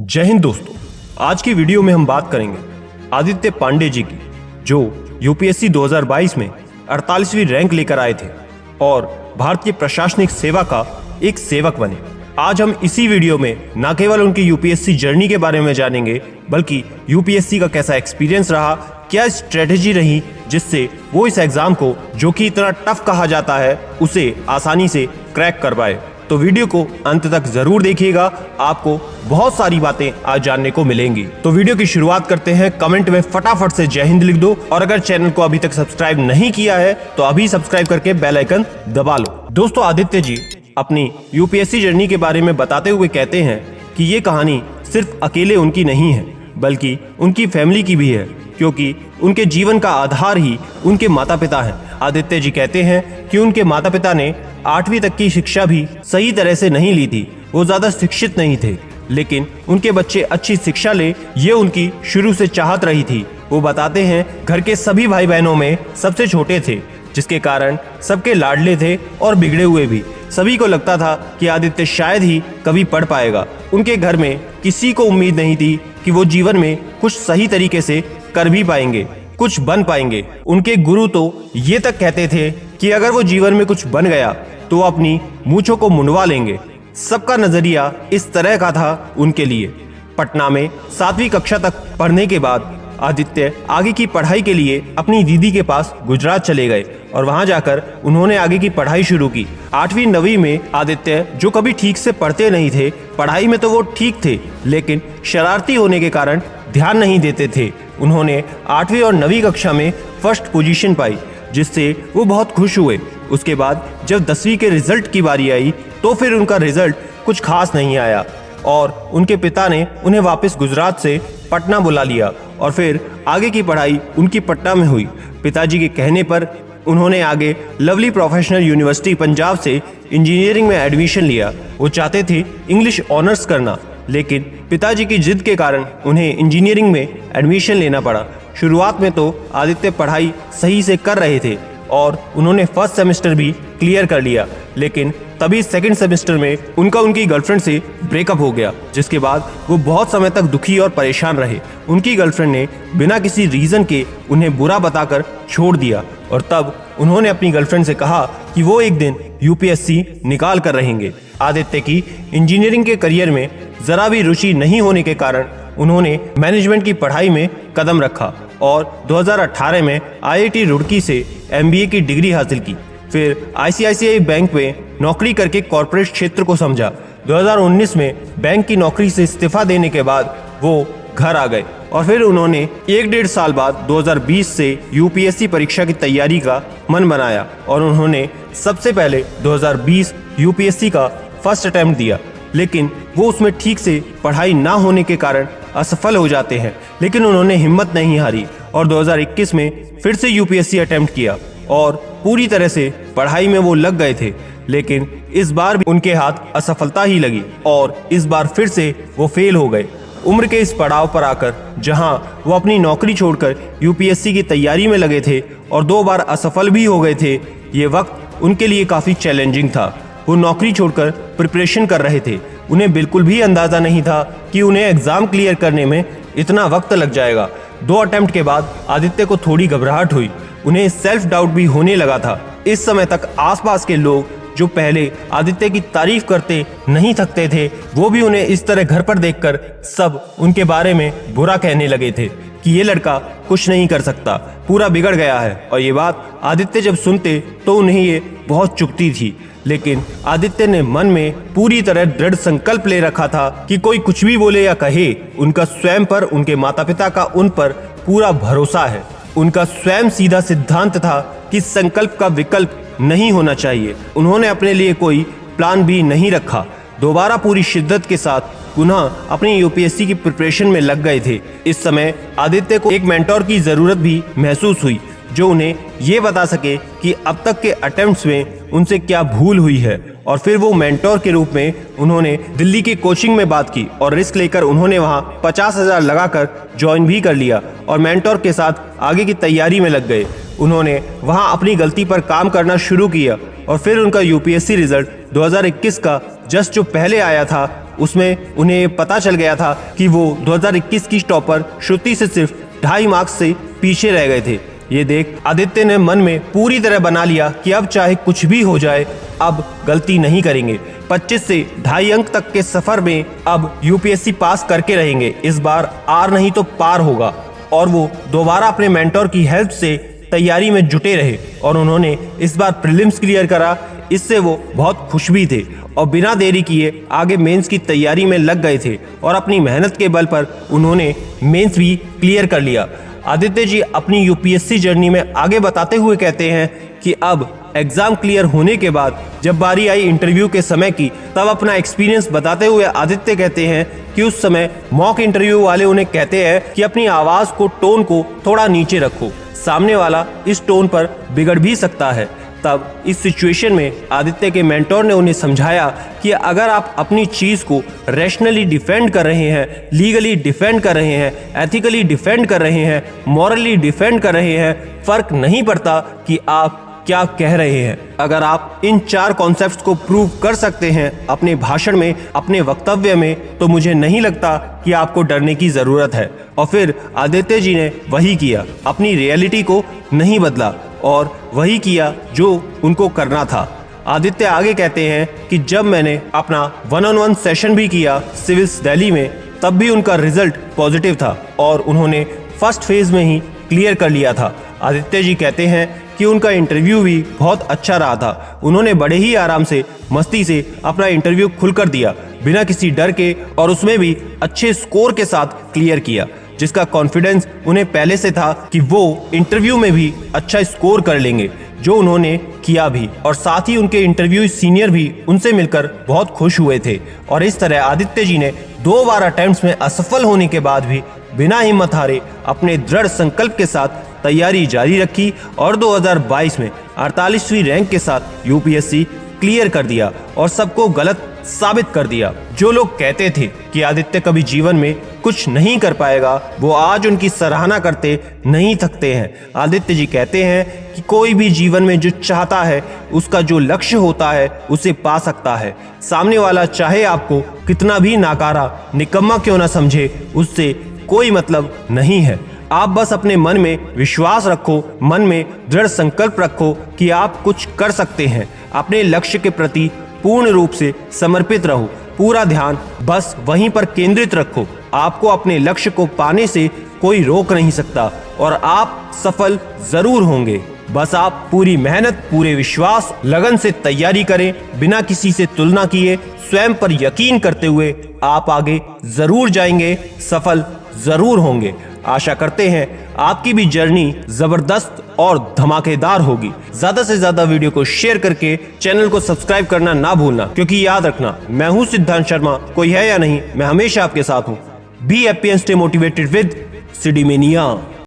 जय हिंद दोस्तों, आज की वीडियो में हम बात करेंगे आदित्य पांडे जी की, जो यूपीएससी 2022 में 48वीं रैंक लेकर आए थे और भारतीय प्रशासनिक सेवा का एक सेवक बने। आज हम इसी वीडियो में न केवल उनकी यूपीएससी जर्नी के बारे में जानेंगे, बल्कि यूपीएससी का कैसा एक्सपीरियंस रहा, क्या स्ट्रेटेजी रही जिससे वो इस एग्जाम को, जो कि इतना टफ कहा जाता है, उसे आसानी से क्रैक कर पाए। तो वीडियो को अंत तक जरूर देखिएगा, आपको बहुत सारी बातें आज जानने को मिलेंगी। तो वीडियो की शुरुआत करते हैं। कमेंट में फटाफट से जय हिंद लिख दो और अगर चैनल को अभी तक सब्सक्राइब नहीं किया है तो अभी सब्सक्राइब करके बेल आइकन दबा लो। दोस्तों, आदित्य जी अपनी यूपीएससी जर्नी के बारे में बताते हुए कहते हैं कि ये कहानी सिर्फ अकेले उनकी नहीं है, बल्कि उनकी फैमिली की भी है, क्योंकि उनके जीवन का आधार ही उनके माता पिता हैं। आदित्य जी कहते हैं कि उनके माता पिता ने 8वीं तक की शिक्षा भी सही तरह से नहीं ली थी, वो ज्यादा शिक्षित नहीं थे, लेकिन उनके बच्चे अच्छी शिक्षा ले, ये उनकी शुरू से चाहत रही थी। वो बताते हैं घर के सभी भाई बहनों में सबसे छोटे थे, जिसके कारण सबके लाडले थे और बिगड़े हुए भी। सभी को लगता था कि आदित्य शायद ही कभी पढ़ पाएगा। उनके घर में किसी को उम्मीद नहीं थी कि वो जीवन में कुछ सही तरीके से कर भी पाएंगे, कुछ बन पाएंगे। उनके गुरु तो ये तक कहते थे कि अगर वो जीवन में कुछ बन गया तो अपनी मूंछों को मुंडवा लेंगे। सबका नजरिया इस तरह का था उनके लिए। पटना में 7वीं कक्षा तक पढ़ने के बाद आदित्य आगे की पढ़ाई के लिए अपनी दीदी के पास गुजरात चले गए और वहां जाकर उन्होंने आगे की पढ़ाई शुरू की। 8वीं 9वीं में आदित्य, जो कभी ठीक से पढ़ते नहीं थे, पढ़ाई में तो वो ठीक थे, लेकिन शरारती होने के कारण ध्यान नहीं देते थे। उन्होंने 8वीं और 9वीं कक्षा में फर्स्ट पोजीशन पाई, जिससे वो बहुत खुश हुए। उसके बाद जब 10वीं के रिजल्ट की बारी आई तो फिर उनका रिजल्ट कुछ खास नहीं आया और उनके पिता ने उन्हें वापस गुजरात से पटना बुला लिया और फिर आगे की पढ़ाई उनकी पटना में हुई। पिताजी के कहने पर उन्होंने आगे लवली प्रोफेशनल यूनिवर्सिटी पंजाब से इंजीनियरिंग में एडमिशन लिया। वो चाहते थे इंग्लिश ऑनर्स करना, लेकिन पिताजी की जिद के कारण उन्हें इंजीनियरिंग में एडमिशन लेना पड़ा। शुरुआत में तो आदित्य पढ़ाई सही से कर रहे थे और उन्होंने फर्स्ट सेमेस्टर भी क्लियर कर लिया, लेकिन तभी सेकंड सेमेस्टर में उनकी गर्लफ्रेंड से ब्रेकअप हो गया, जिसके बाद वो बहुत समय तक दुखी और परेशान रहे। उनकी गर्लफ्रेंड ने बिना किसी रीजन के उन्हें बुरा बताकर छोड़ दिया और तब उन्होंने अपनी गर्लफ्रेंड से कहा कि वो एक दिन यूपीएससी निकाल कर रहेंगे। आदित्य की इंजीनियरिंग के करियर में जरा भी रुचि नहीं होने के कारण उन्होंने मैनेजमेंट की पढ़ाई में कदम रखा और 2018 में आईआईटी रुड़की से एमबीए की डिग्री हासिल की। फिर आईसीआईसीआई बैंक में नौकरी करके कॉर्पोरेट क्षेत्र को समझा। 2019 में बैंक की नौकरी से इस्तीफा देने के बाद वो घर आ गए और फिर उन्होंने 1-1.5 साल बाद 2020 से यूपीएससी परीक्षा की तैयारी का मन बनाया और उन्होंने सबसे पहले 2020 यूपीएससी का फर्स्ट अटेम्प्ट दिया, लेकिन वो उसमें ठीक से पढ़ाई ना होने के कारण असफल हो जाते हैं। लेकिन उन्होंने हिम्मत नहीं हारी और 2021 में फिर से यूपीएससी अटेम्प्ट किया और पूरी तरह से पढ़ाई में वो लग गए थे, लेकिन इस बार भी उनके हाथ असफलता ही लगी और इस बार फिर से वो फेल हो गए। उम्र के इस पड़ाव पर आकर जहां वो अपनी नौकरी छोड़कर यूपीएससी की तैयारी में लगे थे और 2 बार असफल भी हो गए थे, ये वक्त उनके लिए काफ़ी चैलेंजिंग था। वो नौकरी छोड़कर प्रिपरेशन कर रहे थे। उन्हें बिल्कुल भी अंदाज़ा नहीं था कि उन्हें एग्ज़ाम क्लियर करने में इतना वक्त लग जाएगा। 2 अटेम्प्ट के बाद आदित्य को थोड़ी घबराहट हुई, उन्हें सेल्फ डाउट भी होने लगा था। इस समय तक आसपास के लोग, जो पहले आदित्य की तारीफ करते नहीं थकते थे, वो भी उन्हें इस तरह घर पर देखकर सब उनके बारे में बुरा कहने लगे थे कि ये लड़का कुछ नहीं कर सकता, पूरा बिगड़ गया है। और ये बात आदित्य जब सुनते तो उन्हें ये बहुत चुभती थी, लेकिन आदित्य ने मन में पूरी तरह दृढ़ संकल्प ले रखा था कि कोई कुछ भी बोले या कहे, उनका स्वयं पर, उनके माता पिता का उन पर पूरा भरोसा है। उनका स्वयं सीधा सिद्धांत था कि संकल्प का विकल्प नहीं होना चाहिए। उन्होंने अपने लिए कोई प्लान भी नहीं रखा, दोबारा पूरी शिद्दत के साथ पुनः अपनी यूपीएससी की प्रिपरेशन में लग गए थे। इस समय आदित्य को एक मेंटोर की जरूरत भी महसूस हुई, जो उन्हें ये बता सके कि अब तक के अटेम्प्ट्स में उनसे क्या भूल हुई है। और फिर वो मेंटोर के रूप में उन्होंने दिल्ली की कोचिंग में बात की और रिस्क लेकर उन्होंने वहाँ 50,000 लगाकर ज्वाइन भी कर लिया और मेंटोर के साथ आगे की तैयारी में लग गए। उन्होंने वहाँ अपनी गलती पर काम करना शुरू किया और फिर उनका यूपीएससी रिजल्ट 2021 का जस्ट जो पहले आया था उसमें उन्हें पता चल गया था कि वो 2021 की टॉपर श्रुति से सिर्फ 2.5 मार्क्स से पीछे रह गए थे। ये देख आदित्य ने मन में पूरी तरह बना लिया कि अब चाहे कुछ भी हो जाए, अब गलती नहीं करेंगे। 25 से 2.5 अंक तक के सफर में अब यूपीएससी पास करके रहेंगे। इस बार आर नहीं तो पार होगा। और वो दोबारा अपने मेंटोर की हेल्प से तैयारी में जुटे रहे और उन्होंने इस बार प्रीलिम्स क्लियर करा। इससे वो बहुत खुश भी थे और बिना देरी किए आगे मेंस की तैयारी में लग गए थे और अपनी मेहनत के बल पर उन्होंने मेंस भी क्लियर कर लिया। आदित्य जी अपनी यूपीएससी जर्नी में आगे बताते हुए कहते हैं कि अब एग्जाम क्लियर होने के बाद जब बारी आई इंटरव्यू के समय की, तब अपना एक्सपीरियंस बताते हुए आदित्य कहते हैं कि उस समय मॉक इंटरव्यू वाले उन्हें कहते हैं कि अपनी आवाज को, टोन को थोड़ा नीचे रखो, सामने वाला इस टोन पर बिगड़ भी सकता है। तब इस सिचुएशन में आदित्य के मेंटोर ने उन्हें समझाया कि अगर आप अपनी चीज को रैशनली डिफेंड कर रहे हैं, लीगली डिफेंड कर रहे हैं, एथिकली डिफेंड कर रहे हैं, मॉरली डिफेंड कर रहे हैं, फर्क नहीं पड़ता कि आप क्या कह रहे हैं। अगर आप इन 4 कॉन्सेप्ट्स को प्रूव कर सकते हैं अपने भाषण में, अपने वक्तव्य में, तो मुझे नहीं लगता कि आपको डरने की जरूरत है। और फिर आदित्य जी ने वही किया, अपनी रियलिटी को नहीं बदला और वही किया जो उनको करना था। आदित्य आगे कहते हैं कि जब मैंने अपना 1-on-1 सेशन भी किया सिविल्स दिल्ली में, तब भी उनका रिजल्ट पॉजिटिव था और उन्होंने फर्स्ट फेज में ही क्लियर कर लिया था। आदित्य जी कहते हैं कि उनका इंटरव्यू भी बहुत अच्छा रहा था। उन्होंने बड़े ही आराम से, मस्ती से अपना इंटरव्यू खुलकर दिया, बिना किसी डर के, और उसमें भी अच्छे स्कोर के साथ क्लियर किया, जिसका कॉन्फिडेंस उन्हें पहले से था कि वो इंटरव्यू में भी अच्छा स्कोर कर लेंगे, जो उन्होंने किया भी। और साथ ही उनके इंटरव्यू सीनियर भी उनसे मिलकर बहुत खुश हुए थे। और इस तरह आदित्य जी ने 2 बार अटेम्प्ट्स में असफल होने के बाद भी बिना हिम्मत हारे अपने दृढ़ संकल्प के साथ तैयारी जारी रखी और 2022 में 48वीं रैंक के साथ यूपीएससी क्लियर कर दिया और सबको गलत साबित कर दिया। जो लोग कहते थे कि आदित्य कभी जीवन में कुछ नहीं कर पाएगा, वो आज उनकी सराहना करते नहीं थकते हैं। आदित्य जी कहते हैं कि कोई भी जीवन में जो चाहता है, उसका जो लक्ष्य होता है, उसे पा सकता है। सामने वाला चाहे आपको कितना भी नाकारा, निकम्मा क्यों ना समझे, उससे कोई मतलब नहीं है। आप बस अपने मन में विश्वास रखो, मन में दृढ़ संकल्प रखो कि आप कुछ कर सकते हैं। अपने लक्ष्य के प्रति पूर्ण रूप से समर्पित रहो, पूरा ध्यान बस वहीं पर केंद्रित रखो। आपको अपने लक्ष्य को पाने से कोई रोक नहीं सकता और आप सफल जरूर होंगे। बस आप पूरी मेहनत, पूरे विश्वास, लगन से तैयारी करें, बिना किसी से तुलना किए, स्वयं पर यकीन करते हुए आप आगे जरूर जाएंगे, सफल जरूर होंगे। आशा करते हैं आपकी भी जर्नी जबरदस्त और धमाकेदार होगी। ज्यादा से ज्यादा वीडियो को शेयर करके चैनल को सब्सक्राइब करना ना भूलना, क्योंकि याद रखना, मैं हूं सिद्धांत शर्मा, कोई है या नहीं, मैं हमेशा आपके साथ हूं। Be happy and stay motivated with सिडीमेनिया।